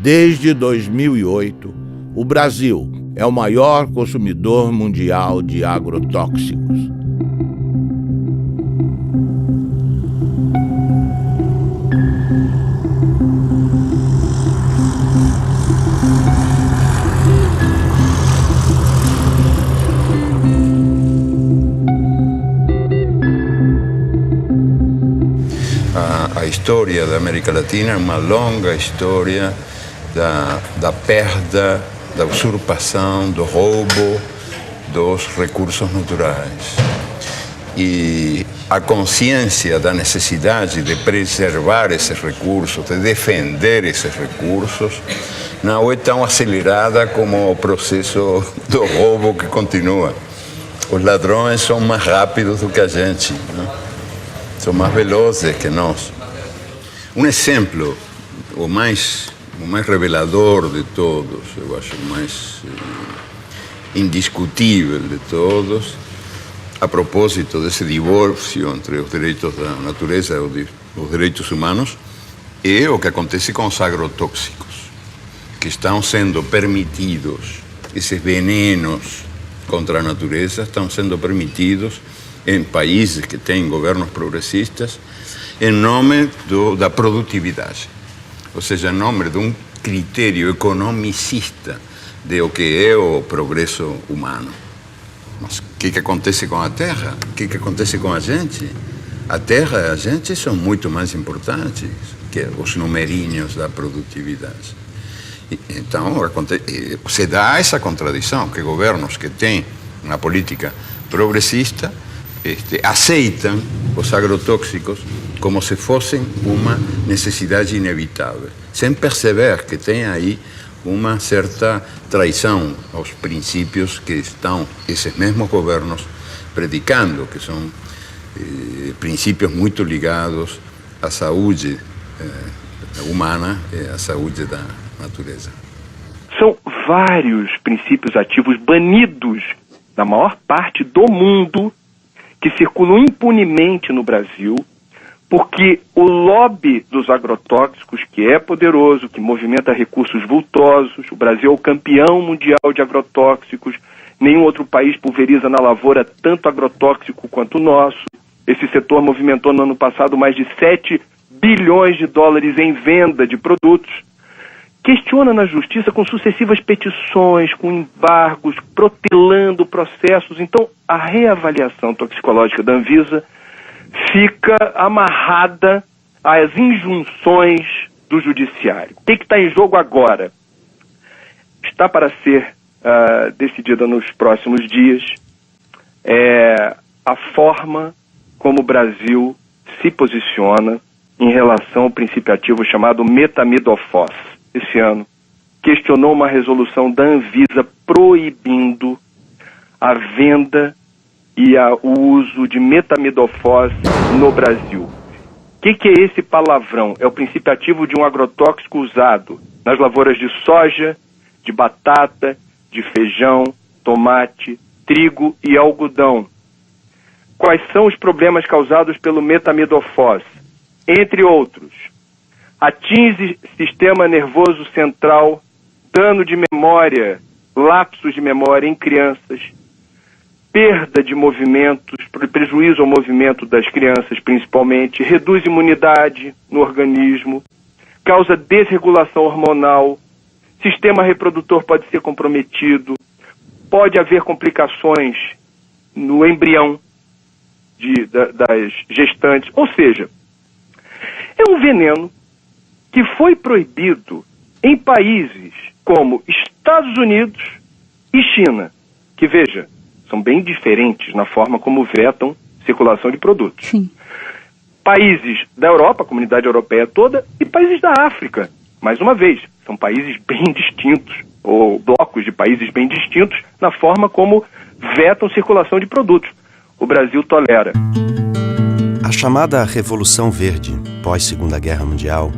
Desde 2008, o Brasil é o maior consumidor mundial de agrotóxicos. A história da América Latina é uma longa história da perda, da usurpação, do roubo dos recursos naturais. E a consciência da necessidade de preservar esses recursos, de defender esses recursos, não é tão acelerada como o processo do roubo que continua. Os ladrões são mais rápidos do que a gente, né? São mais velozes que nós. Um exemplo, o mais revelador de todos, eu acho o mais indiscutível de todos, a propósito desse divórcio entre os direitos da natureza e os direitos humanos, é o que acontece com os agrotóxicos, que estão sendo permitidos, esses venenos contra a natureza estão sendo permitidos em países que têm governos progressistas, em nome da produtividade, ou seja, em nome de um critério economicista de o que é o progresso humano. Mas o que acontece com a terra? O que acontece com a gente? A terra e a gente são muito mais importantes que os numerinhos da produtividade. Então, se dá essa contradição, que governos que têm uma política progressista aceitam os agrotóxicos como se fossem uma necessidade inevitável, sem perceber que tem aí uma certa traição aos princípios que estão esses mesmos governos predicando, que são princípios muito ligados à saúde humana e à saúde da natureza. São vários princípios ativos banidos na maior parte do mundo que circulam impunemente no Brasil, porque o lobby dos agrotóxicos, que é poderoso, que movimenta recursos vultosos, o Brasil é o campeão mundial de agrotóxicos, nenhum outro país pulveriza na lavoura tanto agrotóxico quanto o nosso. Esse setor movimentou no ano passado mais de 7 bilhões de dólares em venda de produtos. Questiona na justiça com sucessivas petições, com embargos, protelando processos. Então, a reavaliação toxicológica da Anvisa fica amarrada às injunções do judiciário. O que está em jogo agora? Está para ser decidida nos próximos dias a forma como o Brasil se posiciona em relação ao princípio ativo chamado metamidofos. Esse ano, questionou uma resolução da Anvisa proibindo a venda e o uso de metamidofos no Brasil. O que é esse palavrão? É o princípio ativo de um agrotóxico usado nas lavouras de soja, de batata, de feijão, tomate, trigo e algodão. Quais são os problemas causados pelo metamidofos? Entre outros, atinge sistema nervoso central, dano de memória, lapsos de memória em crianças, perda de movimentos, prejuízo ao movimento das crianças principalmente, reduz imunidade no organismo, causa desregulação hormonal, sistema reprodutor pode ser comprometido, pode haver complicações no embrião das gestantes, ou seja, é um veneno que foi proibido em países como Estados Unidos e China, que, veja, são bem diferentes na forma como vetam circulação de produtos. Sim. Países da Europa, a comunidade europeia toda, e países da África. Mais uma vez, são países bem distintos, ou blocos de países bem distintos, na forma como vetam circulação de produtos. O Brasil tolera. A chamada Revolução Verde, pós-Segunda Guerra Mundial,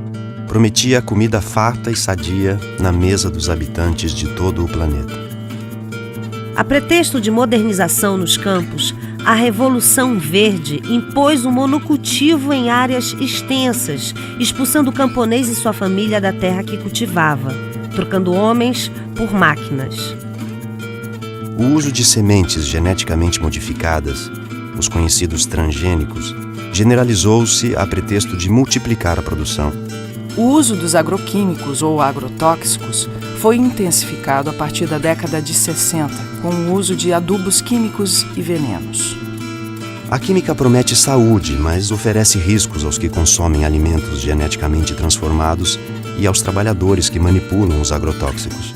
prometia comida farta e sadia na mesa dos habitantes de todo o planeta. A pretexto de modernização nos campos, A Revolução Verde impôs o monocultivo em áreas extensas, expulsando o camponês e sua família da terra que cultivava, trocando homens por máquinas. O uso de sementes geneticamente modificadas, os conhecidos transgênicos, generalizou-se a pretexto de multiplicar a produção. O uso dos agroquímicos ou agrotóxicos foi intensificado a partir da década de 60, com o uso de adubos químicos e venenos. A química promete saúde, mas oferece riscos aos que consomem alimentos geneticamente transformados e aos trabalhadores que manipulam os agrotóxicos.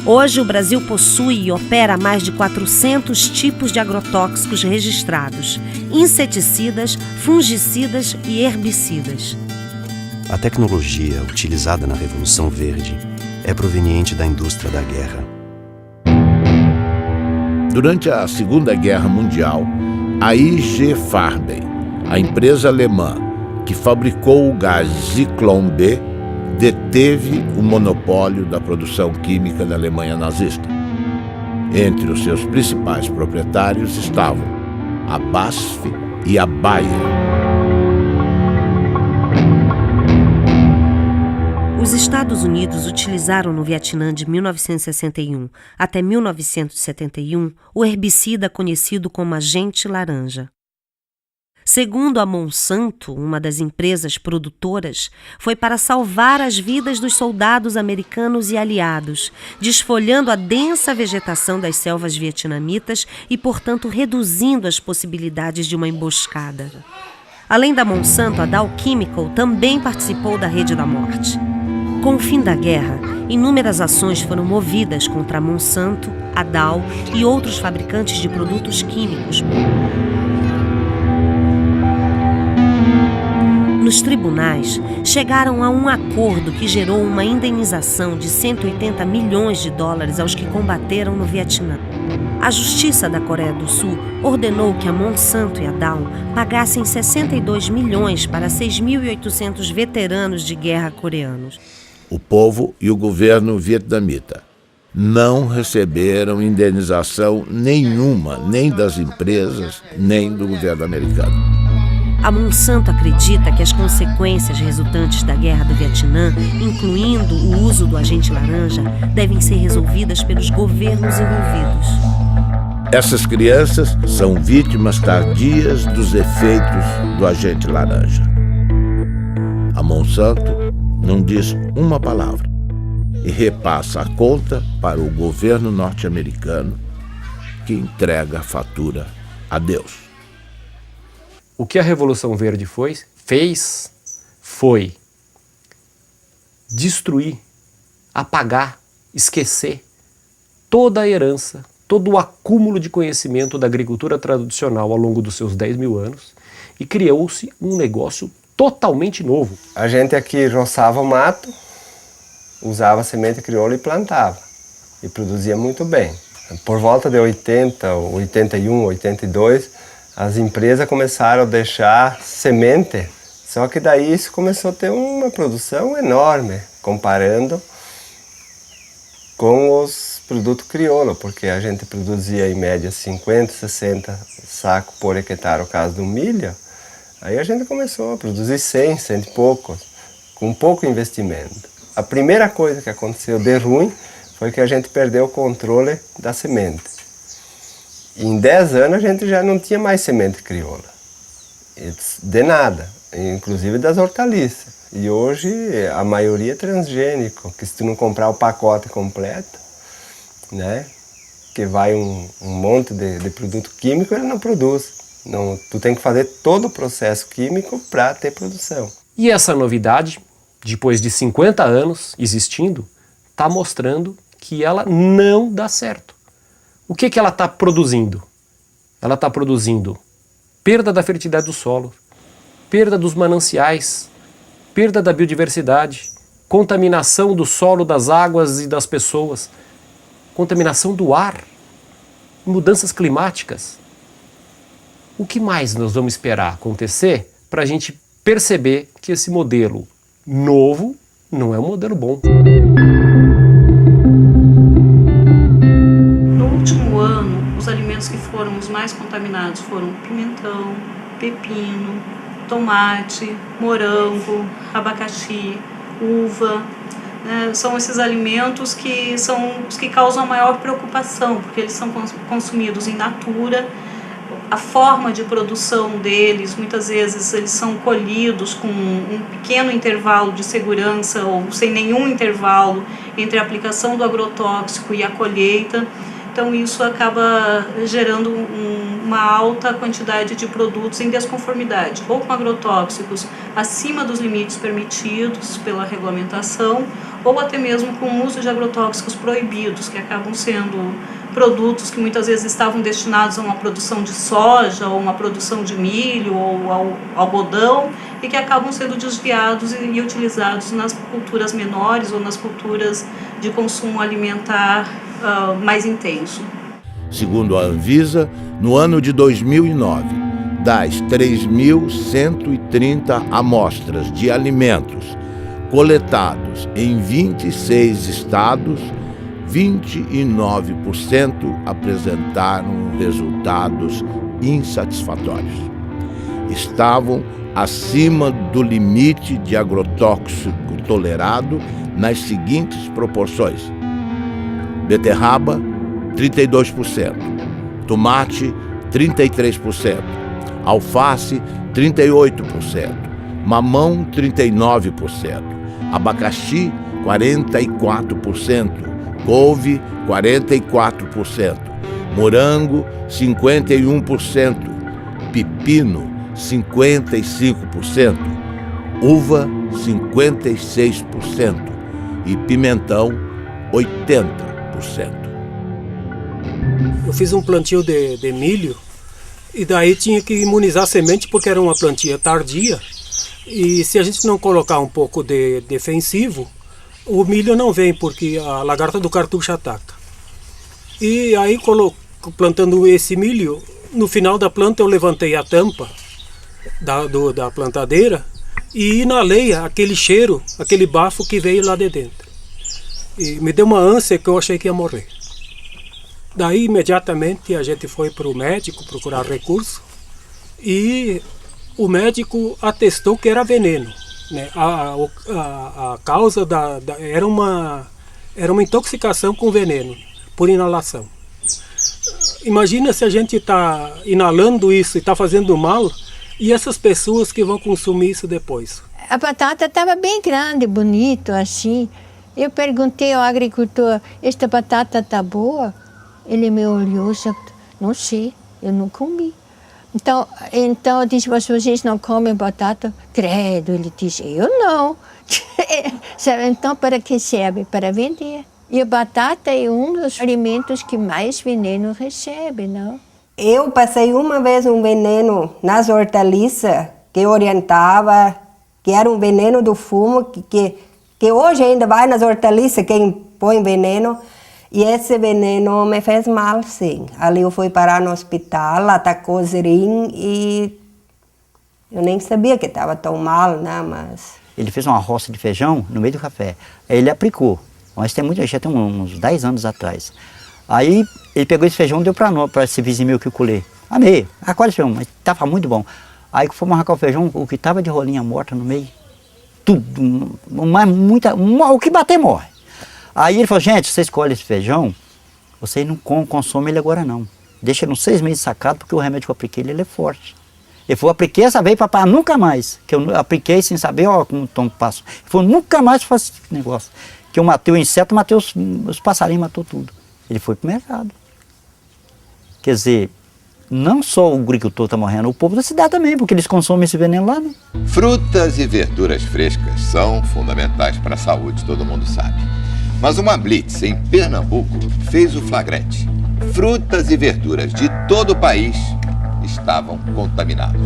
Hoje, o Brasil possui e opera mais de 400 tipos de agrotóxicos registrados, inseticidas, fungicidas e herbicidas. A tecnologia utilizada na Revolução Verde é proveniente da indústria da guerra. Durante a Segunda Guerra Mundial, a IG Farben, a empresa alemã que fabricou o gás Zyklon B, deteve o monopólio da produção química da Alemanha nazista. Entre os seus principais proprietários estavam a BASF e a Bayer. Os Estados Unidos utilizaram no Vietnã de 1961 até 1971 o herbicida conhecido como agente laranja. Segundo a Monsanto, uma das empresas produtoras, foi para salvar as vidas dos soldados americanos e aliados, desfolhando a densa vegetação das selvas vietnamitas e, portanto, reduzindo as possibilidades de uma emboscada. Além da Monsanto, a Dow Chemical também participou da Rede da Morte. Com o fim da guerra, inúmeras ações foram movidas contra a Monsanto, a Dow e outros fabricantes de produtos químicos. Nos tribunais, chegaram a um acordo que gerou uma indenização de 180 milhões de dólares aos que combateram no Vietnã. A Justiça da Coreia do Sul ordenou que a Monsanto e a Dow pagassem 62 milhões para 6.800 veteranos de guerra coreanos. O povo e o governo vietnamita não receberam indenização nenhuma, nem das empresas, nem do governo americano. A Monsanto acredita que as consequências resultantes da guerra do Vietnã, incluindo o uso do agente laranja, devem ser resolvidas pelos governos envolvidos. Essas crianças são vítimas tardias dos efeitos do agente laranja. A Monsanto não diz uma palavra e repassa a conta para o governo norte-americano, que entrega a fatura a Deus. O que a Revolução Verde fez foi destruir, apagar, esquecer toda a herança, todo o acúmulo de conhecimento da agricultura tradicional ao longo dos seus 10 mil anos e criou-se um negócio totalmente novo. A gente aqui roçava o mato, usava semente crioula e plantava. E produzia muito bem. Por volta de 80, 81, 82, as empresas começaram a deixar semente, só que daí isso começou a ter uma produção enorme, comparando com os produtos crioulo, porque a gente produzia em média 50, 60 sacos por hectare, no caso do milho. Aí a gente começou a produzir 100 e poucos, com pouco investimento. A primeira coisa que aconteceu de ruim foi que a gente perdeu o controle da semente. Em 10 anos a gente já não tinha mais semente crioula, de nada, inclusive das hortaliças. E hoje a maioria é transgênico, que se tu não comprar o pacote completo, né, que vai um monte de produto químico, ele não produz. Não, tu tem que fazer todo o processo químico para ter produção. E essa novidade, depois de 50 anos existindo, está mostrando que ela não dá certo. O que ela está produzindo? Ela está produzindo perda da fertilidade do solo, perda dos mananciais, perda da biodiversidade, contaminação do solo, das águas e das pessoas, contaminação do ar, mudanças climáticas. O que mais nós vamos esperar acontecer para a gente perceber que esse modelo novo não é um modelo bom? No último ano, os alimentos alimentos que foram os mais contaminados foram pimentão, pepino, tomate, morango, abacaxi, uva. São esses alimentos que são os que causam maior preocupação, porque eles são consumidos in natura. A forma de produção deles, muitas vezes eles são colhidos com um pequeno intervalo de segurança ou sem nenhum intervalo entre a aplicação do agrotóxico e a colheita. Então isso acaba gerando uma alta quantidade de produtos em desconformidade, ou com agrotóxicos acima dos limites permitidos pela regulamentação, ou até mesmo com o uso de agrotóxicos proibidos, que acabam sendo produtos que muitas vezes estavam destinados a uma produção de soja, ou uma produção de milho, ou ao algodão, e que acabam sendo desviados e utilizados nas culturas menores ou nas culturas de consumo alimentar mais intenso. Segundo a Anvisa, no ano de 2009, das 3.130 amostras de alimentos coletados em 26 estados, 29% apresentaram resultados insatisfatórios. Estavam acima do limite de agrotóxico tolerado nas seguintes proporções: beterraba, 32%, tomate, 33%, alface, 38%, mamão, 39%, abacaxi, 44%, couve, 44%, morango, 51%, pepino, 55%, uva, 56% e pimentão, 80%. Eu fiz um plantio de milho e daí tinha que imunizar a semente porque era uma plantia tardia, e se a gente não colocar um pouco de defensivo, o milho não vem porque a lagarta do cartucho ataca. E aí, plantando esse milho, no final da planta eu levantei a tampa da plantadeira e inalei aquele cheiro, aquele bafo que veio lá de dentro. E me deu uma ânsia que eu achei que ia morrer. Daí, imediatamente, a gente foi para o médico procurar recurso e o médico atestou que era veneno. Né? A causa era uma intoxicação com veneno por inalação. Imagina se a gente está inalando isso e está fazendo mal, e essas pessoas que vão consumir isso depois. A batata estava bem grande, bonito, assim. Eu perguntei ao agricultor: esta batata está boa? Ele me olhou e disse: não sei, eu não comi. Então eu disse: vocês não comem batata? Credo, ele disse: eu não. Então, para que serve? Para vender. E a batata é um dos alimentos que mais veneno recebe, não? Eu passei uma vez um veneno nas hortaliças que orientava que era um veneno do fumo, que hoje ainda vai nas hortaliças quem põe veneno. E esse veneno me fez mal, sim. Ali eu fui parar no hospital, atacou o rim e eu nem sabia que estava tão mal, né? Mas... Ele fez uma roça de feijão no meio do café. Aí ele aplicou. Mas já tem uns 10 anos atrás. Aí ele pegou esse feijão e deu para esse vizinho meu que eu colhei. Amei, acolhe esse feijão, mas estava muito bom. Aí que fomos arrancar o feijão, o que estava de rolinha morta no meio, tudo, o que bater morre. Aí ele falou: gente, você escolhe esse feijão, você não consome ele agora não. Deixa ele uns 6 meses sacado, porque o remédio que eu apliquei ele é forte. Ele falou: apliquei essa vez para nunca mais. Que eu apliquei sem saber, ó, como tom passo. Ele falou: nunca mais faço esse negócio. Que eu matei o inseto, matei os passarinhos, matou tudo. Ele foi pro mercado. Quer dizer, não só o agricultor está morrendo, o povo da cidade também, porque eles consomem esse veneno lá, né? Frutas e verduras frescas são fundamentais para a saúde, todo mundo sabe. Mas uma blitz em Pernambuco fez o flagrante. Frutas e verduras de todo o país estavam contaminados.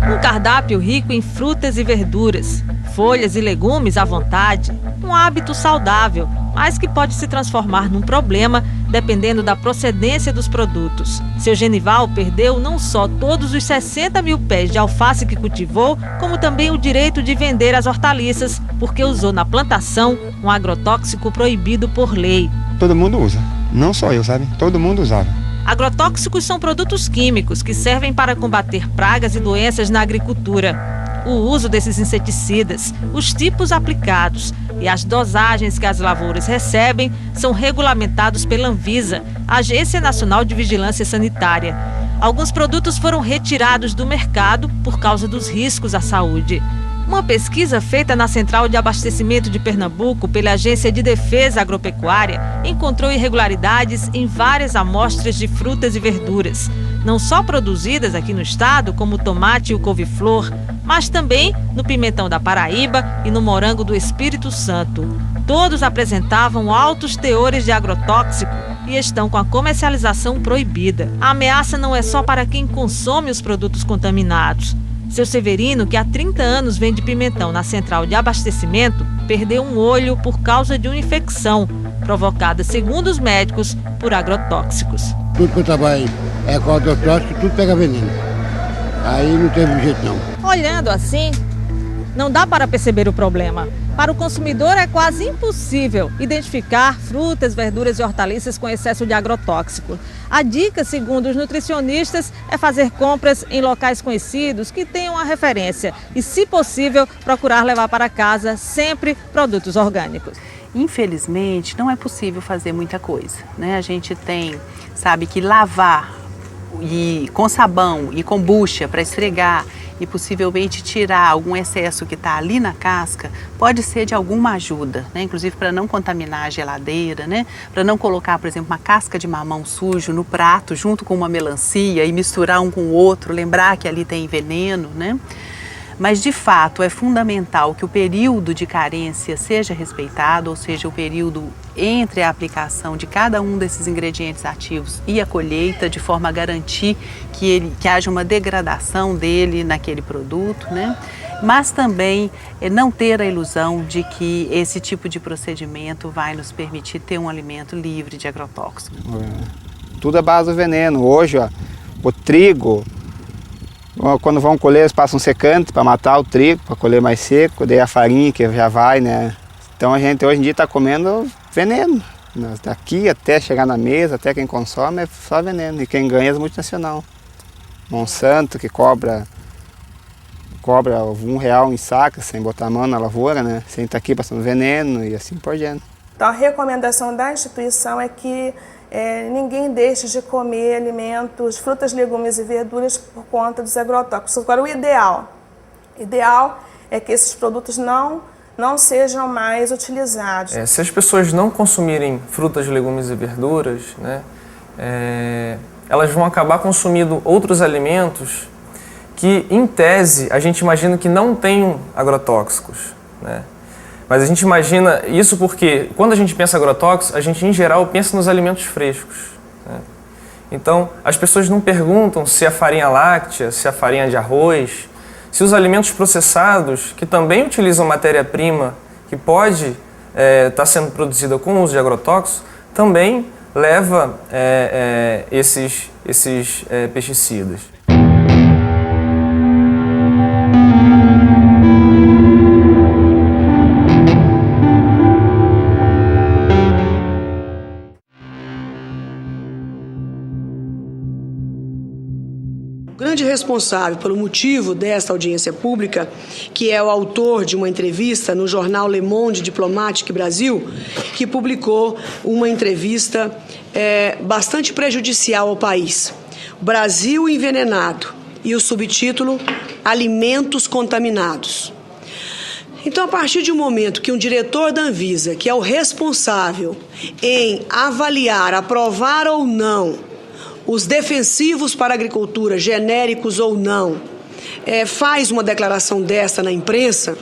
Um cardápio rico em frutas e verduras, folhas e legumes à vontade, um hábito saudável, mas que pode se transformar num problema dependendo da procedência dos produtos. Seu Genival perdeu não só todos os 60 mil pés de alface que cultivou, como também o direito de vender as hortaliças, porque usou na plantação um agrotóxico proibido por lei. Todo mundo usa. Não só eu, sabe? Todo mundo usava. Agrotóxicos são produtos químicos que servem para combater pragas e doenças na agricultura. O uso desses inseticidas, os tipos aplicados e as dosagens que as lavouras recebem são regulamentados pela Anvisa, Agência Nacional de Vigilância Sanitária. Alguns produtos foram retirados do mercado por causa dos riscos à saúde. Uma pesquisa feita na Central de Abastecimento de Pernambuco pela Agência de Defesa Agropecuária encontrou irregularidades em várias amostras de frutas e verduras, não só produzidas aqui no estado, como o tomate e o couve-flor, mas também no pimentão da Paraíba e no morango do Espírito Santo. Todos apresentavam altos teores de agrotóxico e estão com a comercialização proibida. A ameaça não é só para quem consome os produtos contaminados. Seu Severino, que há 30 anos vende pimentão na Central de Abastecimento, perdeu um olho por causa de uma infecção provocada, segundo os médicos, por agrotóxicos. Tudo que eu trabalho é com agrotóxico, tudo pega veneno. Aí não teve jeito não. Olhando assim, não dá para perceber o problema. Para o consumidor é quase impossível identificar frutas, verduras e hortaliças com excesso de agrotóxico. A dica, segundo os nutricionistas, é fazer compras em locais conhecidos que tenham a referência e, se possível, procurar levar para casa sempre produtos orgânicos. Infelizmente, não é possível fazer muita coisa, né? A gente sabe que lavar com sabão e com bucha para esfregar e possivelmente tirar algum excesso que está ali na casca, pode ser de alguma ajuda, né? Inclusive para não contaminar a geladeira, né? Para não colocar, por exemplo, uma casca de mamão sujo no prato junto com uma melancia e misturar um com o outro, lembrar que ali tem veneno, né? Mas, de fato, é fundamental que o período de carência seja respeitado, ou seja, o período entre a aplicação de cada um desses ingredientes ativos e a colheita, de forma a garantir que haja uma degradação dele naquele produto, né? Mas também não ter a ilusão de que esse tipo de procedimento vai nos permitir ter um alimento livre de agrotóxicos. Tudo é base do veneno. Hoje, ó, o trigo... Quando vão colher, eles passam um secante para matar o trigo, para colher mais seco, daí a farinha que já vai, né? Então a gente hoje em dia está comendo veneno. Daqui até chegar na mesa, até quem consome, é só veneno. E quem ganha é as multinacionais. Monsanto, que cobra R$1 em saca, sem botar a mão na lavoura, né? Sem estar aqui passando veneno e assim por diante. Então a recomendação da instituição é que ninguém deixe de comer alimentos, frutas, legumes e verduras por conta dos agrotóxicos. Agora, o ideal é que esses produtos não sejam mais utilizados. Se as pessoas não consumirem frutas, legumes e verduras, né, elas vão acabar consumindo outros alimentos que, em tese, a gente imagina que não tenham agrotóxicos, né? Mas a gente imagina isso porque, quando a gente pensa em agrotóxicos, a gente, em geral, pensa nos alimentos frescos, né? Então, as pessoas não perguntam se a farinha láctea, se a farinha de arroz, se os alimentos processados, que também utilizam matéria-prima que pode estar sendo produzida com o uso de agrotóxicos, também leva esses pesticidas. O grande responsável pelo motivo desta audiência pública, que é o autor de uma entrevista no jornal Le Monde Diplomatique Brasil, que publicou uma entrevista bastante prejudicial ao país. Brasil envenenado, e o subtítulo Alimentos contaminados. Então, a partir de um momento que um diretor da Anvisa, que é o responsável em avaliar, aprovar ou não os defensivos para a agricultura, genéricos ou não, faz uma declaração dessa na imprensa,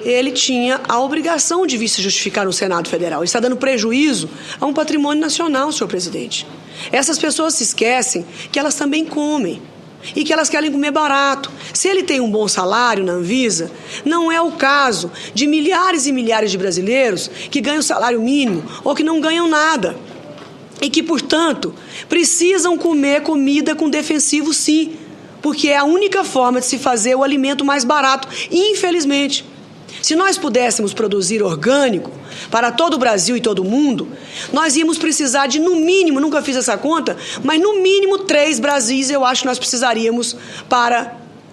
ele tinha a obrigação de vir se justificar no Senado Federal. Ele está dando prejuízo a um patrimônio nacional, senhor presidente. Essas pessoas se esquecem que elas também comem e que elas querem comer barato. Se ele tem um bom salário na Anvisa, não é o caso de milhares e milhares de brasileiros que ganham salário mínimo ou que não ganham nada. E que, portanto, precisam comer comida com defensivo, sim, porque é a única forma de se fazer o alimento mais barato, infelizmente. Se nós pudéssemos produzir orgânico para todo o Brasil e todo o mundo, nós íamos precisar de, no mínimo, nunca fiz essa conta, mas no mínimo 3 Brasis eu acho que nós precisaríamos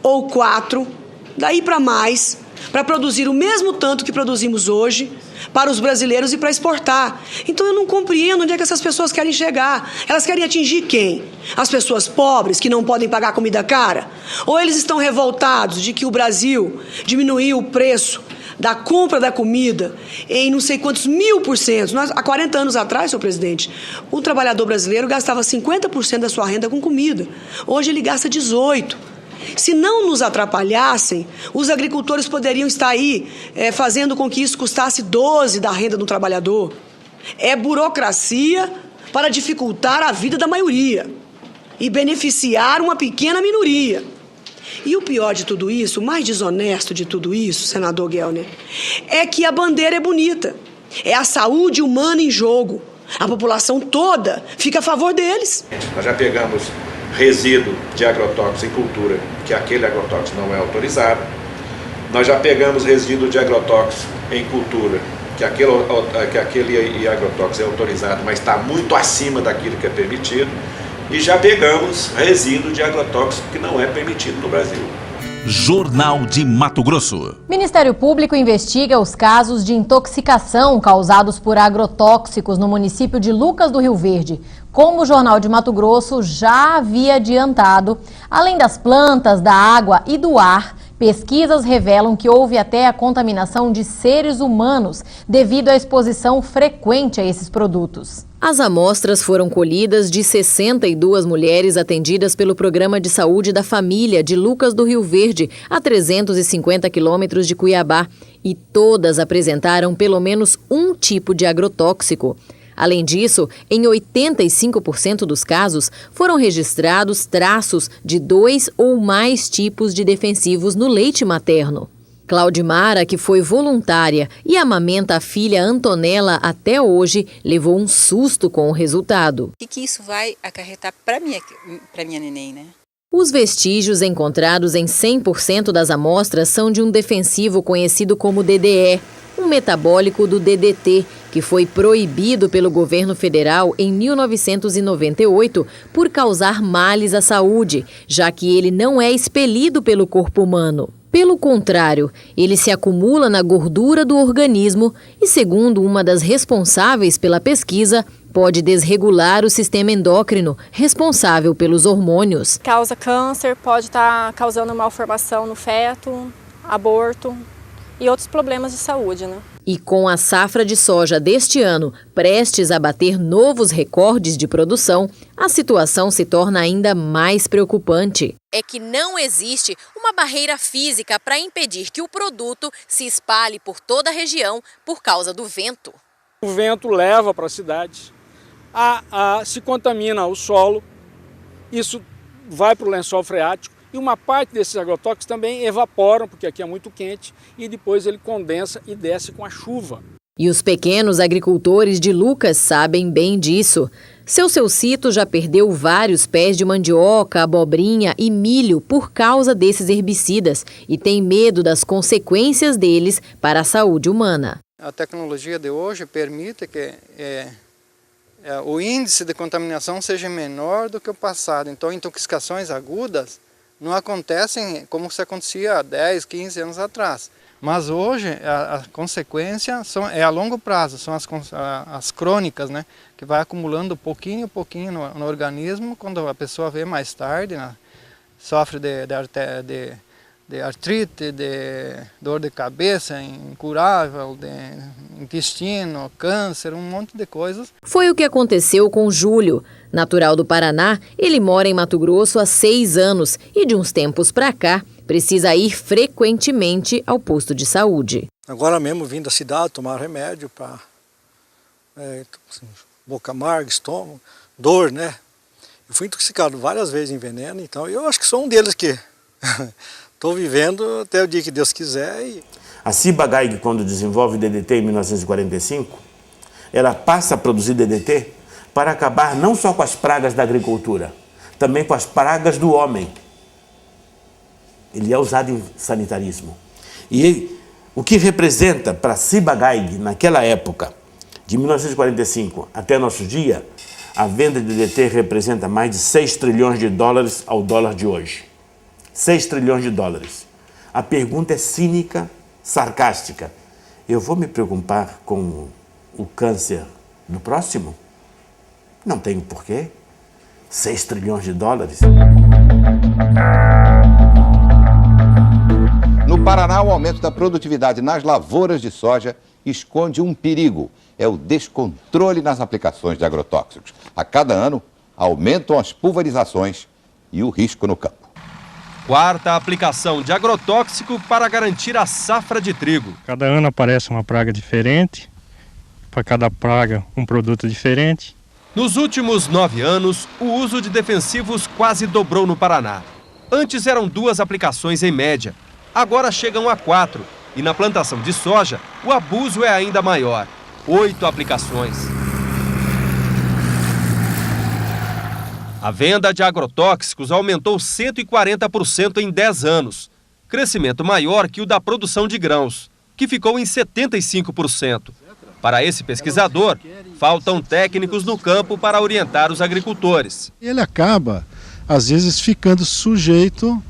ou 4, daí para mais, para produzir o mesmo tanto que produzimos hoje para os brasileiros e para exportar. Então eu não compreendo onde é que essas pessoas querem chegar. Elas querem atingir quem? As pessoas pobres que não podem pagar comida cara? Ou eles estão revoltados de que o Brasil diminuiu o preço da compra da comida em não sei quantos 1000%. Há 40 anos atrás, senhor presidente, o trabalhador brasileiro gastava 50% da sua renda com comida. Hoje ele gasta 18%. Se não nos atrapalhassem, os agricultores poderiam estar aí fazendo com que isso custasse 12% da renda do trabalhador. É burocracia para dificultar a vida da maioria e beneficiar uma pequena minoria. E o pior de tudo isso, o mais desonesto de tudo isso, senador Gelner, é que a bandeira é bonita. É a saúde humana em jogo. A população toda fica a favor deles. Nós já pegamos resíduo de agrotóxico em cultura, que aquele agrotóxico não é autorizado. Nós já pegamos resíduo de agrotóxico em cultura, que aquele agrotóxico é autorizado, mas está muito acima daquilo que é permitido. E já pegamos resíduo de agrotóxico que não é permitido no Brasil. Jornal de Mato Grosso. Ministério Público investiga os casos de intoxicação causados por agrotóxicos no município de Lucas do Rio Verde. Como o Jornal de Mato Grosso já havia adiantado, além das plantas, da água e do ar, pesquisas revelam que houve até a contaminação de seres humanos devido à exposição frequente a esses produtos. As amostras foram colhidas de 62 mulheres atendidas pelo Programa de Saúde da Família de Lucas do Rio Verde, a 350 quilômetros de Cuiabá, e todas apresentaram pelo menos um tipo de agrotóxico. Além disso, em 85% dos casos, foram registrados traços de 2 ou mais tipos de defensivos no leite materno. Claudimara, que foi voluntária e amamenta a filha Antonella até hoje, levou um susto com o resultado. O que isso vai acarretar para minha neném, né? Os vestígios encontrados em 100% das amostras são de um defensivo conhecido como DDE, um metabólico do DDT, que foi proibido pelo governo federal em 1998 por causar males à saúde, já que ele não é expelido pelo corpo humano. Pelo contrário, ele se acumula na gordura do organismo e, segundo uma das responsáveis pela pesquisa, pode desregular o sistema endócrino, responsável pelos hormônios. Causa câncer, pode estar causando malformação no feto, aborto e outros problemas de saúde, né? E com a safra de soja deste ano prestes a bater novos recordes de produção, a situação se torna ainda mais preocupante. É que não existe uma barreira física para impedir que o produto se espalhe por toda a região por causa do vento. O vento leva para a cidade, se contamina o solo, isso vai para o lençol freático. E uma parte desses agrotóxicos também evaporam, porque aqui é muito quente, e depois ele condensa e desce com a chuva. E os pequenos agricultores de Lucas sabem bem disso. Seu Cito já perdeu vários pés de mandioca, abobrinha e milho por causa desses herbicidas e tem medo das consequências deles para a saúde humana. A tecnologia de hoje permite que o índice de contaminação seja menor do que o passado. Então, intoxicações agudas não acontecem como se acontecia há 10, 15 anos atrás. Mas hoje a consequência é a longo prazo, são as crônicas, né? Que vai acumulando pouquinho no organismo, quando a pessoa vê mais tarde, né? Sofre de artrite, de dor de cabeça incurável, de intestino, câncer, um monte de coisas. Foi o que aconteceu com Júlio. Natural do Paraná, ele mora em Mato Grosso há 6 anos e de uns tempos para cá precisa ir frequentemente ao posto de saúde. Agora mesmo vim da cidade tomar remédio para boca amarga, estômago, dor, né? Eu fui intoxicado várias vezes em veneno, então eu acho que sou um deles que estou vivendo até o dia que Deus quiser. A Ciba-Geigy, quando desenvolve DDT em 1945, ela passa a produzir DDT para acabar não só com as pragas da agricultura, também com as pragas do homem. Ele é usado em sanitarismo. E O que representa para Ciba-Geigy, naquela época, de 1945 até nosso dia, a venda de DDT representa mais de 6 trilhões de dólares ao dólar de hoje. 6 trilhões de dólares. A pergunta é cínica, sarcástica. Eu vou me preocupar com o câncer do próximo? Não tenho porquê. 6 trilhões de dólares. No Paraná, o aumento da produtividade nas lavouras de soja esconde um perigo. É o descontrole nas aplicações de agrotóxicos. A cada ano, aumentam as pulverizações e o risco no campo. Quarta aplicação de agrotóxico para garantir a safra de trigo. Cada ano aparece uma praga diferente, para cada praga um produto diferente. Nos últimos 9 anos, o uso de defensivos quase dobrou no Paraná. Antes eram 2 aplicações em média, agora chegam a 4. E na plantação de soja, o abuso é ainda maior, 8 aplicações. A venda de agrotóxicos aumentou 140% em 10 anos, crescimento maior que o da produção de grãos, que ficou em 75%. Para esse pesquisador, faltam técnicos no campo para orientar os agricultores. Ele acaba, às vezes, ficando sujeito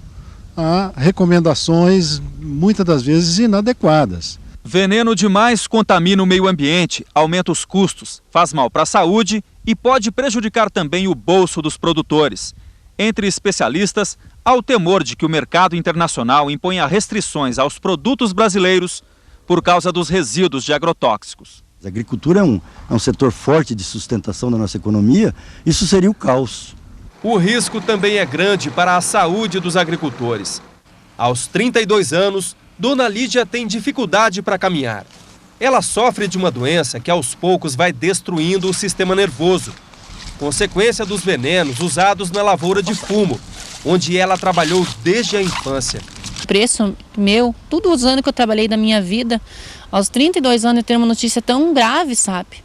a recomendações, muitas das vezes inadequadas. Veneno demais contamina o meio ambiente, aumenta os custos, faz mal para a saúde e pode prejudicar também o bolso dos produtores. Entre especialistas, há o temor de que o mercado internacional imponha restrições aos produtos brasileiros por causa dos resíduos de agrotóxicos. A agricultura é um setor forte de sustentação da nossa economia, isso seria o caos. O risco também é grande para a saúde dos agricultores. Aos 32 anos, Dona Lídia tem dificuldade para caminhar. Ela sofre de uma doença que aos poucos vai destruindo o sistema nervoso, consequência dos venenos usados na lavoura de fumo, onde ela trabalhou desde a infância. Preço meu, todos os anos que eu trabalhei da minha vida, aos 32 anos eu ter uma notícia tão grave, sabe?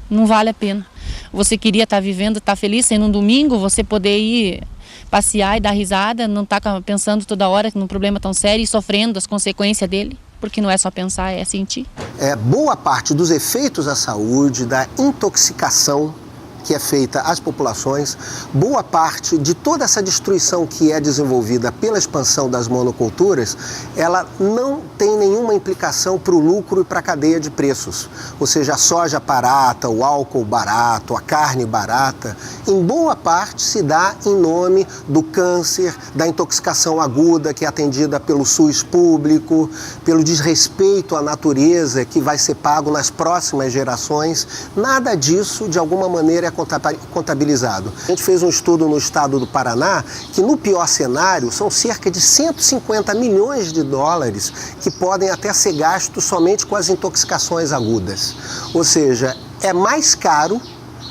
Não vale a pena. Você queria estar vivendo, estar feliz, sendo um domingo, você poder ir passear e dar risada, não estar pensando toda hora num problema tão sério e sofrendo as consequências dele, porque não é só pensar, é sentir. Boa parte dos efeitos à saúde, da intoxicação que é feita às populações, boa parte de toda essa destruição que é desenvolvida pela expansão das monoculturas, ela não tem nenhuma implicação para o lucro e para a cadeia de preços. Ou seja, a soja barata, o álcool barato, a carne barata, em boa parte se dá em nome do câncer, da intoxicação aguda que é atendida pelo SUS público, pelo desrespeito à natureza que vai ser pago nas próximas gerações. Nada disso, de alguma maneira, é contabilizado. A gente fez um estudo no estado do Paraná que no pior cenário são cerca de 150 milhões de dólares que podem até ser gastos somente com as intoxicações agudas. Ou seja, é mais caro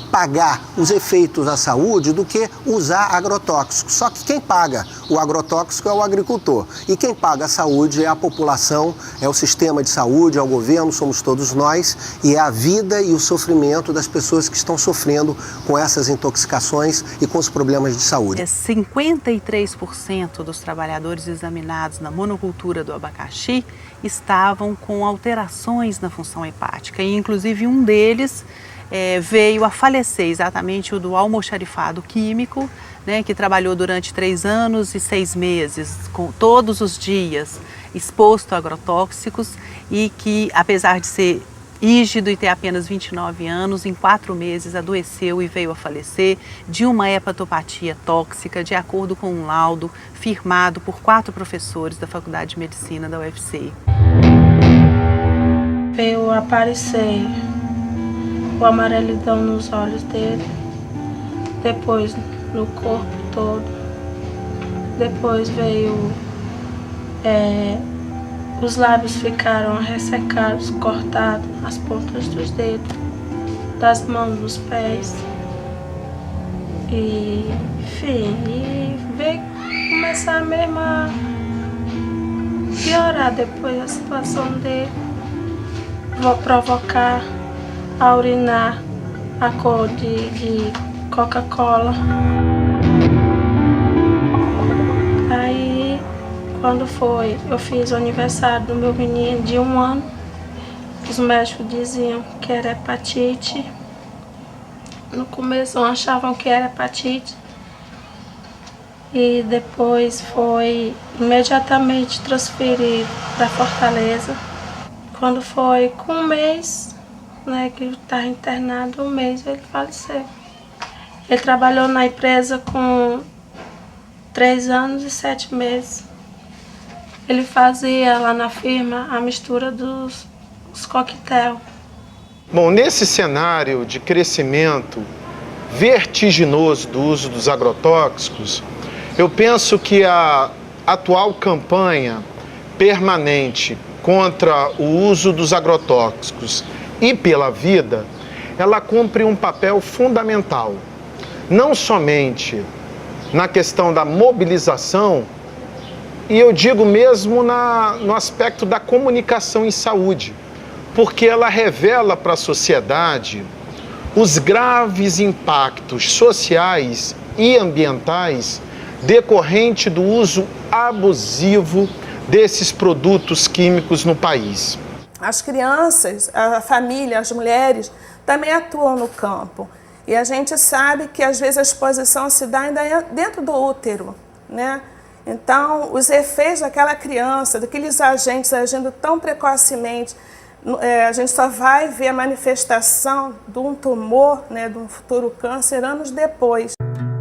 pagar os efeitos à saúde do que usar agrotóxicos. Só que quem paga o agrotóxico é o agricultor. E quem paga a saúde é a população, é o sistema de saúde, é o governo, somos todos nós. E é a vida e o sofrimento das pessoas que estão sofrendo com essas intoxicações e com os problemas de saúde. 53% dos trabalhadores examinados na monocultura do abacaxi estavam com alterações na função hepática. E inclusive um deles veio a falecer, exatamente o do almoxarifado químico, né, que trabalhou durante 3 anos e 6 meses, todos os dias exposto a agrotóxicos e que, apesar de ser rígido e ter apenas 29 anos, em 4 meses adoeceu e veio a falecer de uma hepatopatia tóxica, de acordo com um laudo firmado por 4 professores da Faculdade de Medicina da UFC. Veio aparecer o amarelidão nos olhos dele, depois no corpo todo, depois veio, os lábios ficaram ressecados, cortados, as pontas dos dedos, das mãos, dos pés, e enfim, veio começar mesmo a piorar depois a situação dele, vou provocar a urinar a cor de Coca-Cola. Aí, Quando foi, eu fiz o aniversário do meu menino de 1 ano. Os médicos diziam que era hepatite. No começo achavam que era hepatite. E depois foi imediatamente transferido para Fortaleza. Quando foi com 1 mês, né, que ele estava internado, 1 mês ele faleceu. Ele trabalhou na empresa com 3 anos e 7 meses. Ele fazia lá na firma a mistura dos coquetel. Bom, nesse cenário de crescimento vertiginoso do uso dos agrotóxicos, eu penso que a atual campanha permanente contra o uso dos agrotóxicos e pela vida, ela cumpre um papel fundamental, não somente na questão da mobilização, e eu digo mesmo no aspecto da comunicação em saúde, porque ela revela para a sociedade os graves impactos sociais e ambientais decorrente do uso abusivo desses produtos químicos no país. As crianças, a família, as mulheres também atuam no campo. E a gente sabe que às vezes a exposição se dá ainda dentro do útero, né? Então, os efeitos daquela criança, daqueles agentes agindo tão precocemente, a gente só vai ver a manifestação de um tumor, né, de um futuro câncer, anos depois.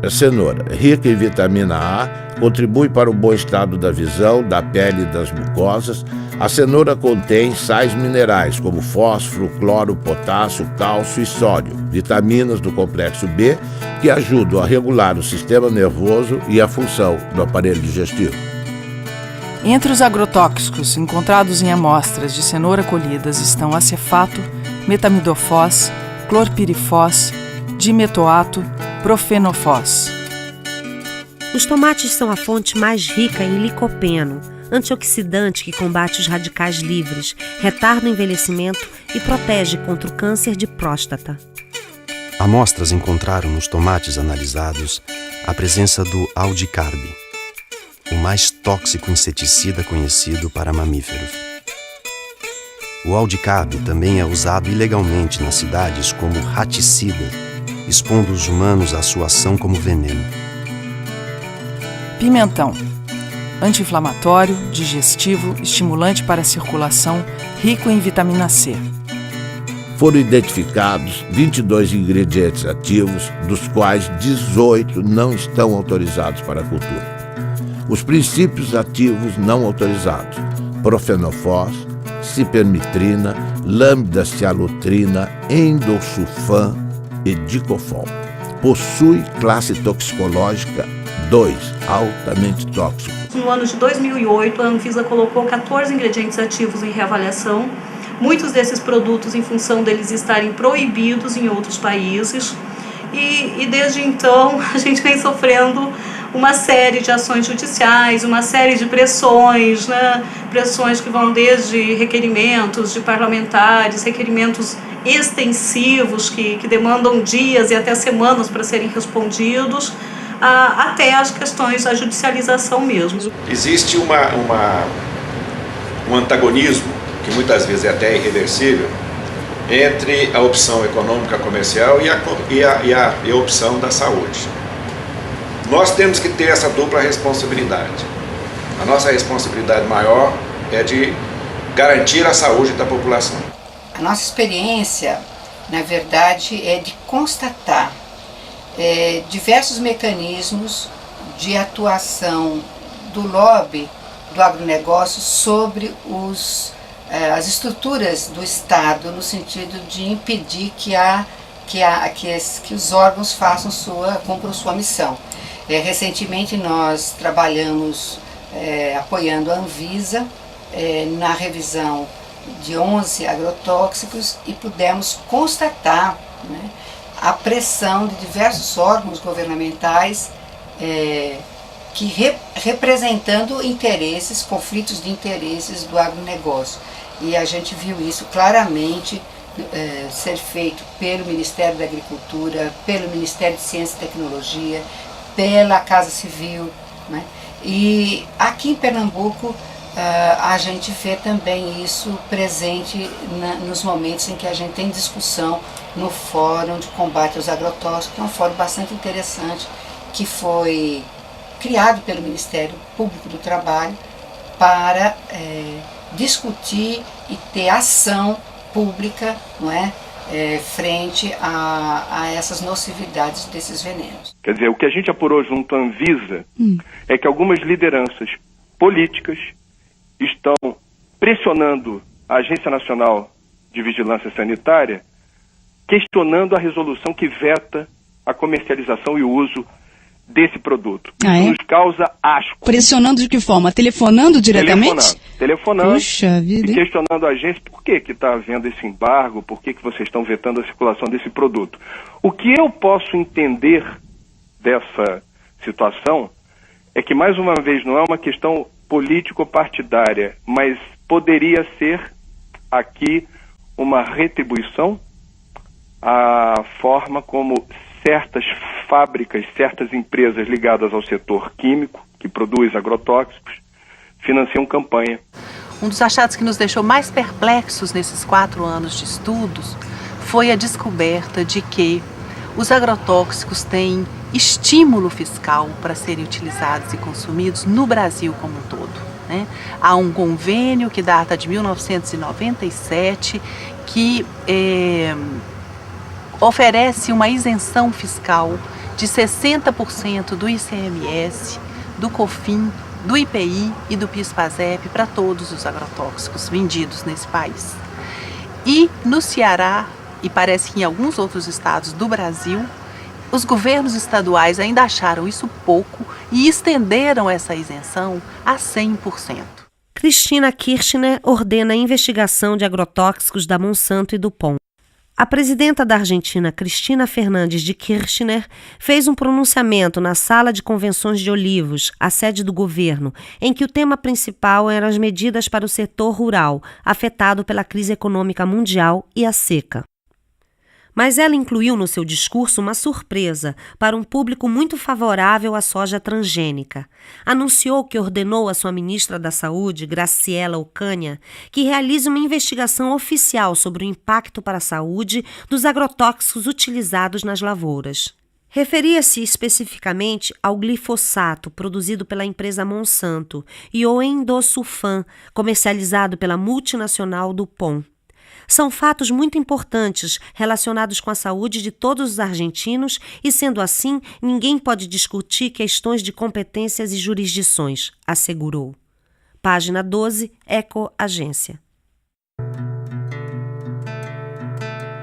A cenoura, rica em vitamina A, contribui para o bom estado da visão, da pele e das mucosas. A cenoura contém sais minerais como fósforo, cloro, potássio, cálcio e sódio, vitaminas do complexo B, que ajudam a regular o sistema nervoso e a função do aparelho digestivo. Entre os agrotóxicos encontrados em amostras de cenoura colhidas estão acefato, metamidofós, clorpirifós, dimetoato, profenofós. Os tomates são a fonte mais rica em licopeno, antioxidante que combate os radicais livres, retarda o envelhecimento e protege contra o câncer de próstata. Amostras encontraram nos tomates analisados a presença do aldicarb, o mais tóxico inseticida conhecido para mamíferos. O aldicarb também é usado ilegalmente nas cidades como raticida, expondo os humanos à sua ação como veneno. Pimentão. Anti-inflamatório, digestivo, estimulante para a circulação, rico em vitamina C. Foram identificados 22 ingredientes ativos, dos quais 18 não estão autorizados para a cultura. Os princípios ativos não autorizados: profenofós, cipermitrina, lambda-cialutrina, endosulfan e dicofol. Possui classe toxicológica 2, altamente tóxico. No ano de 2008, a Anvisa colocou 14 ingredientes ativos em reavaliação. Muitos desses produtos, em função deles estarem proibidos em outros países. E desde então, a gente vem sofrendo uma série de ações judiciais, uma série de pressões, né? Pressões que vão desde requerimentos de parlamentares, requerimentos extensivos que demandam dias e até semanas para serem respondidos, até as questões da judicialização mesmo. Existe um antagonismo, que muitas vezes é até irreversível, entre a opção econômica comercial e a opção da saúde. Nós temos que ter essa dupla responsabilidade. A nossa responsabilidade maior é de garantir a saúde da população. A nossa experiência, na verdade, é de constatar diversos mecanismos de atuação do lobby do agronegócio sobre as estruturas do Estado, no sentido de impedir que os órgãos cumpram sua missão. Recentemente nós trabalhamos apoiando a Anvisa na revisão de 11 agrotóxicos e pudemos constatar, né, a pressão de diversos órgãos governamentais representando conflitos de interesses do agronegócio. E a gente viu isso claramente ser feito pelo Ministério da Agricultura, pelo Ministério de Ciência e Tecnologia, pela Casa Civil, né? E aqui em Pernambuco a gente vê também isso presente nos momentos em que a gente tem discussão no Fórum de Combate aos Agrotóxicos, que é um fórum bastante interessante, que foi criado pelo Ministério Público do Trabalho para discutir e ter ação pública, não é? Frente a essas nocividades desses venenos. Quer dizer, o que a gente apurou junto à Anvisa é que algumas lideranças políticas estão pressionando a Agência Nacional de Vigilância Sanitária, questionando a resolução que veta a comercialização e o uso desse produto. Isso nos causa asco. Pressionando de que forma? Telefonando diretamente? Telefonando. Puxa vida. E questionando a agência por que está havendo esse embargo, por que vocês estão vetando a circulação desse produto. O que eu posso entender dessa situação é que, mais uma vez, não é uma questão político-partidária, mas poderia ser aqui uma retribuição à forma como certas fábricas, certas empresas ligadas ao setor químico, que produz agrotóxicos, financiam campanha. Um dos achados que nos deixou mais perplexos nesses 4 anos de estudos foi a descoberta de que os agrotóxicos têm estímulo fiscal para serem utilizados e consumidos no Brasil como um todo, né? Há um convênio que data de 1997 que oferece uma isenção fiscal de 60% do ICMS, do COFIN, do IPI e do PIS/PASEP para todos os agrotóxicos vendidos nesse país. E no Ceará, e parece que em alguns outros estados do Brasil, os governos estaduais ainda acharam isso pouco e estenderam essa isenção a 100%. Cristina Kirchner ordena a investigação de agrotóxicos da Monsanto e do DuPont. A presidenta da Argentina, Cristina Fernandes de Kirchner, fez um pronunciamento na Sala de Convenções de Olivos, a sede do governo, em que o tema principal eram as medidas para o setor rural, afetado pela crise econômica mundial e a seca. Mas ela incluiu no seu discurso uma surpresa para um público muito favorável à soja transgênica. Anunciou que ordenou à sua ministra da Saúde, Graciela Ocaña, que realize uma investigação oficial sobre o impacto para a saúde dos agrotóxicos utilizados nas lavouras. Referia-se especificamente ao glifosato, produzido pela empresa Monsanto, e ao endosulfan, comercializado pela multinacional DuPont. São fatos muito importantes relacionados com a saúde de todos os argentinos e, sendo assim, ninguém pode discutir questões de competências e jurisdições, assegurou. Página 12, Eco Agência.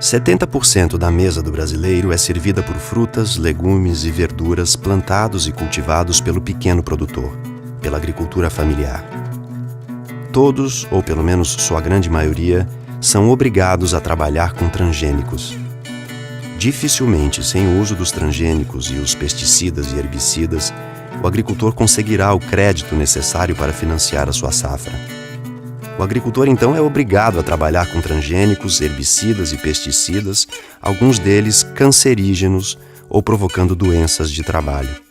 70% da mesa do brasileiro é servida por frutas, legumes e verduras plantados e cultivados pelo pequeno produtor, pela agricultura familiar. Todos, ou pelo menos sua grande maioria, são obrigados a trabalhar com transgênicos. Dificilmente, sem o uso dos transgênicos e os pesticidas e herbicidas, o agricultor conseguirá o crédito necessário para financiar a sua safra. O agricultor, então, é obrigado a trabalhar com transgênicos, herbicidas e pesticidas, alguns deles cancerígenos ou provocando doenças de trabalho.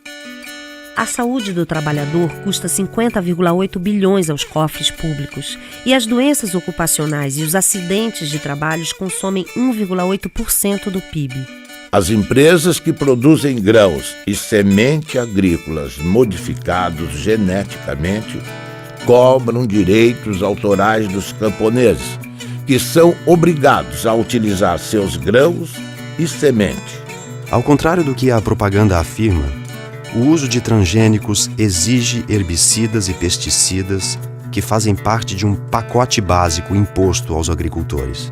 A saúde do trabalhador custa 50,8 bilhões aos cofres públicos e as doenças ocupacionais e os acidentes de trabalho consomem 1,8% do PIB. As empresas que produzem grãos e semente agrícolas modificados geneticamente cobram direitos autorais dos camponeses, que são obrigados a utilizar seus grãos e semente. Ao contrário do que a propaganda afirma, o uso de transgênicos exige herbicidas e pesticidas que fazem parte de um pacote básico imposto aos agricultores.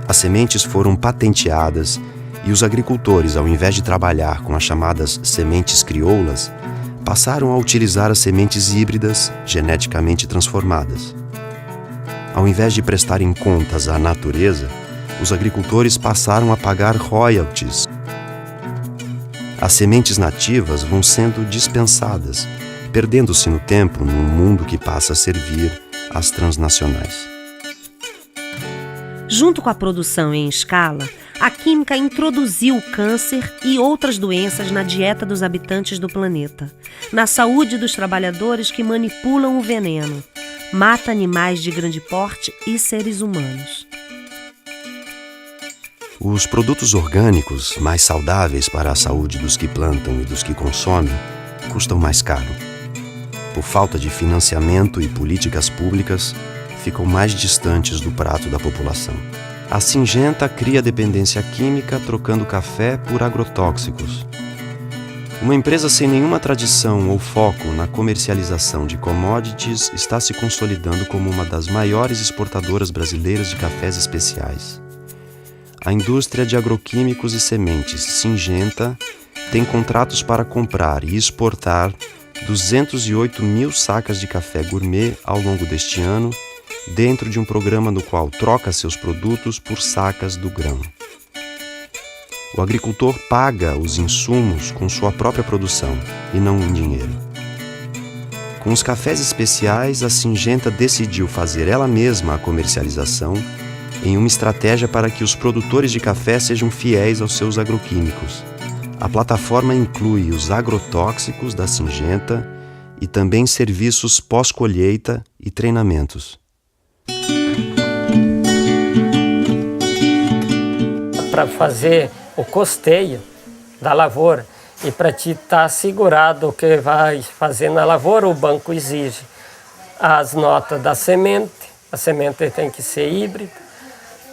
As sementes foram patenteadas e os agricultores, ao invés de trabalhar com as chamadas sementes crioulas, passaram a utilizar as sementes híbridas geneticamente transformadas. Ao invés de prestarem contas à natureza, os agricultores passaram a pagar royalties. As sementes nativas vão sendo dispensadas, perdendo-se no tempo num mundo que passa a servir às transnacionais. Junto com a produção em escala, a química introduziu o câncer e outras doenças na dieta dos habitantes do planeta. na saúde dos trabalhadores que manipulam o veneno. Mata animais de grande porte e seres humanos. Os produtos orgânicos, mais saudáveis para a saúde dos que plantam e dos que consomem, custam mais caro. Por falta de financiamento e políticas públicas, ficam mais distantes do prato da população. A Syngenta cria dependência química trocando café por agrotóxicos. Uma empresa sem nenhuma tradição ou foco na comercialização de commodities está se consolidando como uma das maiores exportadoras brasileiras de cafés especiais. A indústria de agroquímicos e sementes Syngenta tem contratos para comprar e exportar 208 mil sacas de café gourmet ao longo deste ano, dentro de um programa no qual troca seus produtos por sacas do grão. O agricultor paga os insumos com sua própria produção e não em dinheiro. Com os cafés especiais, a Syngenta decidiu fazer ela mesma a comercialização em uma estratégia para que os produtores de café sejam fiéis aos seus agroquímicos. A plataforma inclui os agrotóxicos da Syngenta e também serviços pós-colheita e treinamentos. Para fazer o custeio da lavoura e para te estar assegurado o que vai fazer na lavoura, o banco exige as notas da semente. A semente tem que ser híbrida,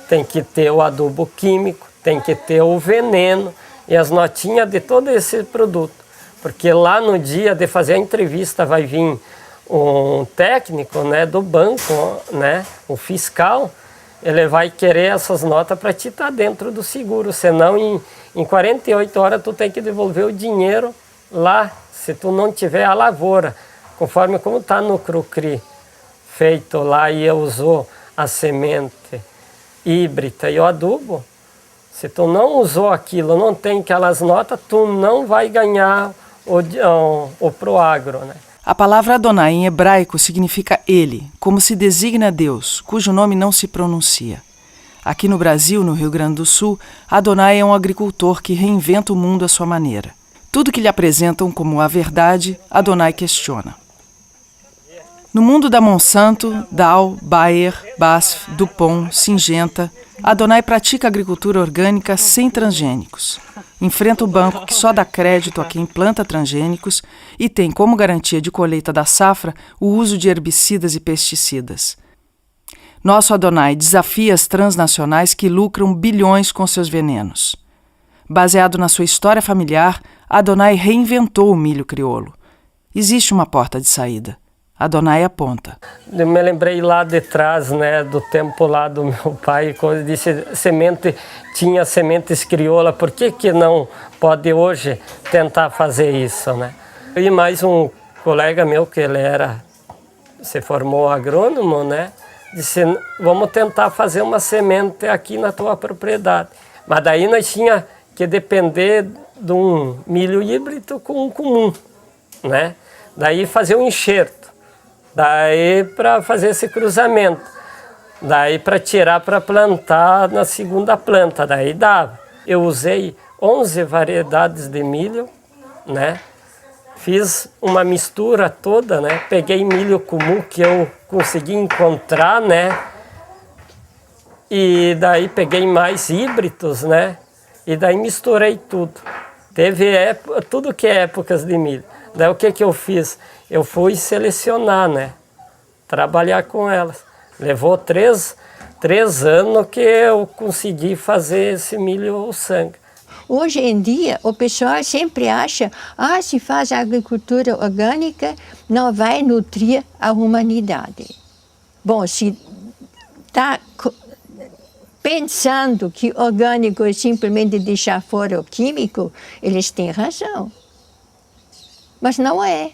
tem que ter o adubo químico, tem que ter o veneno e as notinhas de todo esse produto. Porque lá no dia de fazer a entrevista vai vir um técnico, né, do banco, né, o fiscal, ele vai querer essas notas para te estar dentro do seguro, senão em 48 horas tu tem que devolver o dinheiro lá, se tu não tiver a lavoura, conforme como está no Crucri, feito lá e usou a semente híbrida e o adubo, se tu não usou aquilo, não tem aquelas notas, tu não vai ganhar o Proagro, né? A palavra Adonai em hebraico significa ele, como se designa Deus, cujo nome não se pronuncia. Aqui no Brasil, no Rio Grande do Sul, Adonai é um agricultor que reinventa o mundo à sua maneira. Tudo que lhe apresentam como a verdade, Adonai questiona. No mundo da Monsanto, Dow, Bayer, BASF, DuPont, Syngenta, Adonai pratica agricultura orgânica sem transgênicos. Enfrenta o banco que só dá crédito a quem planta transgênicos e tem como garantia de colheita da safra o uso de herbicidas e pesticidas. Nosso Adonai desafia as transnacionais que lucram bilhões com seus venenos. Baseado na sua história familiar, Adonai reinventou o milho crioulo. Existe uma porta de saída. Adonai aponta. Eu me lembrei lá de trás, né, do tempo lá do meu pai, quando disse tinha sementes crioula, por que não pode hoje tentar fazer isso, né? E mais um colega meu, que ele se formou agrônomo, né, disse, vamos tentar fazer uma semente aqui na tua propriedade. Mas daí nós tinha que depender de um milho híbrido com um comum, né? Daí fazer um enxerto. Daí para fazer esse cruzamento, daí para tirar para plantar na segunda planta, daí dava. Eu usei 11 variedades de milho, né? Fiz uma mistura toda, né? Peguei milho comum que eu consegui encontrar, né? E daí peguei mais híbridos, né? E daí misturei tudo. Teve tudo que é épocas de milho. Daí o que eu fiz? Eu fui selecionar, né? Trabalhar com elas. Levou três anos que eu consegui fazer esse milho sangue. Hoje em dia, o pessoal sempre acha, se faz agricultura orgânica, não vai nutrir a humanidade. Bom, se está pensando que orgânico é simplesmente deixar fora o químico, eles têm razão. Mas não é.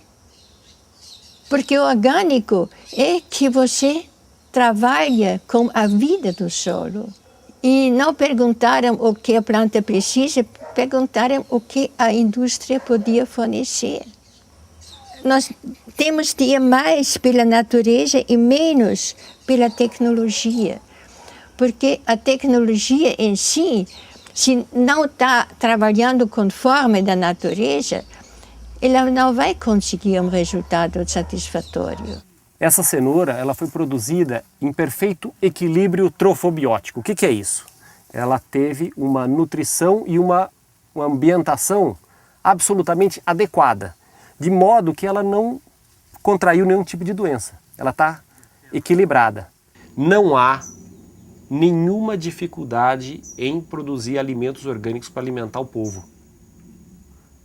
Porque o orgânico é que você trabalha com a vida do solo. E não perguntaram o que a planta precisa, perguntaram o que a indústria podia fornecer. Nós temos de ir mais pela natureza e menos pela tecnologia. Porque a tecnologia em si, se não está trabalhando conforme da natureza, ela não vai conseguir um resultado satisfatório. Essa cenoura ela foi produzida em perfeito equilíbrio trofobiótico. O que é isso? Ela teve uma nutrição e uma ambientação absolutamente adequada, de modo que ela não contraiu nenhum tipo de doença. Ela está equilibrada. Não há nenhuma dificuldade em produzir alimentos orgânicos para alimentar o povo.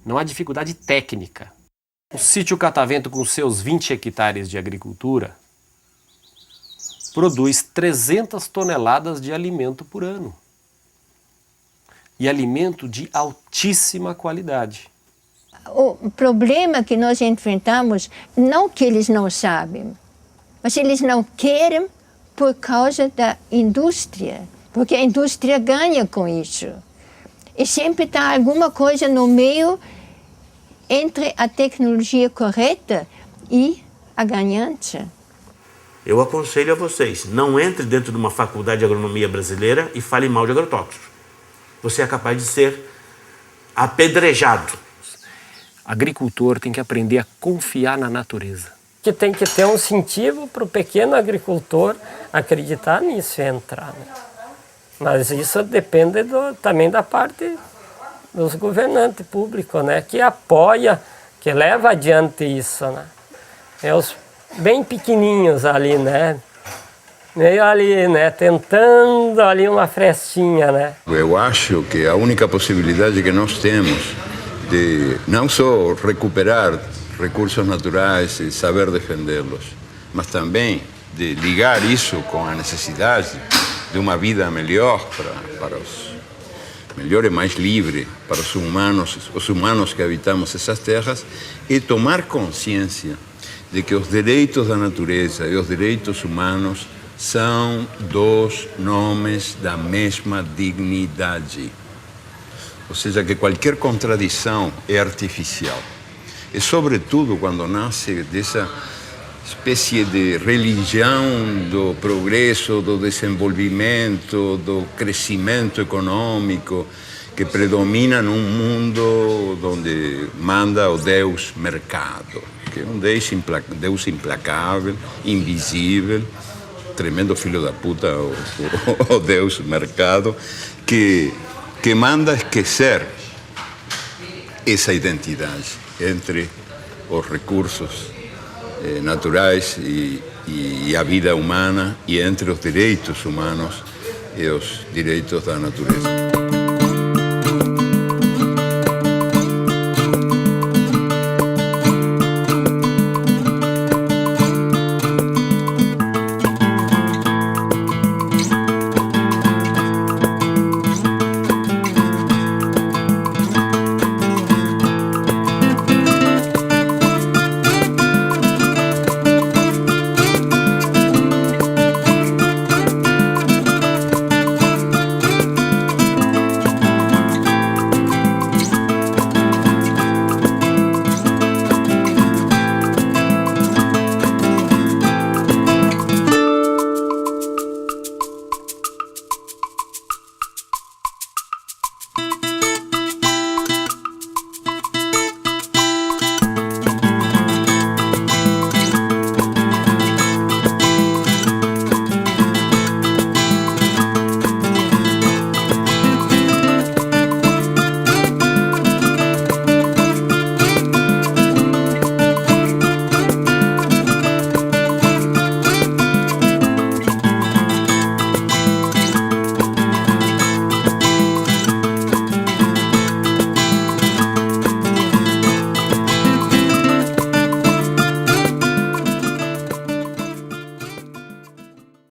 Não há dificuldade técnica. O sítio Catavento, com seus 20 hectares de agricultura, produz 300 toneladas de alimento por ano. E alimento de altíssima qualidade. O problema que nós enfrentamos, não que eles não sabem, mas eles não querem por causa da indústria, porque a indústria ganha com isso. E sempre está alguma coisa no meio entre a tecnologia correta e a ganhante. Eu aconselho a vocês, não entre dentro de uma faculdade de agronomia brasileira e fale mal de agrotóxicos. Você é capaz de ser apedrejado. Agricultor tem que aprender a confiar na natureza. Que tem que ter um incentivo para o pequeno agricultor acreditar nisso e entrar. Né? Mas isso depende também da parte dos governantes públicos, né? Que apoia, que leva adiante isso. Né? É os bem pequenininhos ali, né? Meio ali, né? Tentando ali uma frestinha, né? Eu acho que a única possibilidade que nós temos de não só recuperar recursos naturais e saber defendê-los, mas também de ligar isso com a necessidade de uma vida melhor para os melhor e mais livre para os humanos que habitamos essas terras, e tomar consciência de que os direitos da natureza e os direitos humanos são dois nomes da mesma dignidade. Ou seja, que qualquer contradição é artificial. E, sobretudo, quando nasce dessa espécie de religião do progresso, do desenvolvimento, do crescimento econômico, que predomina num mundo onde manda o Deus mercado, que é um Deus implacável, invisível, tremendo filho da puta, o Deus mercado, que manda esquecer essa identidade entre os recursos naturais e a vida humana, e entre os direitos humanos e os direitos da natureza.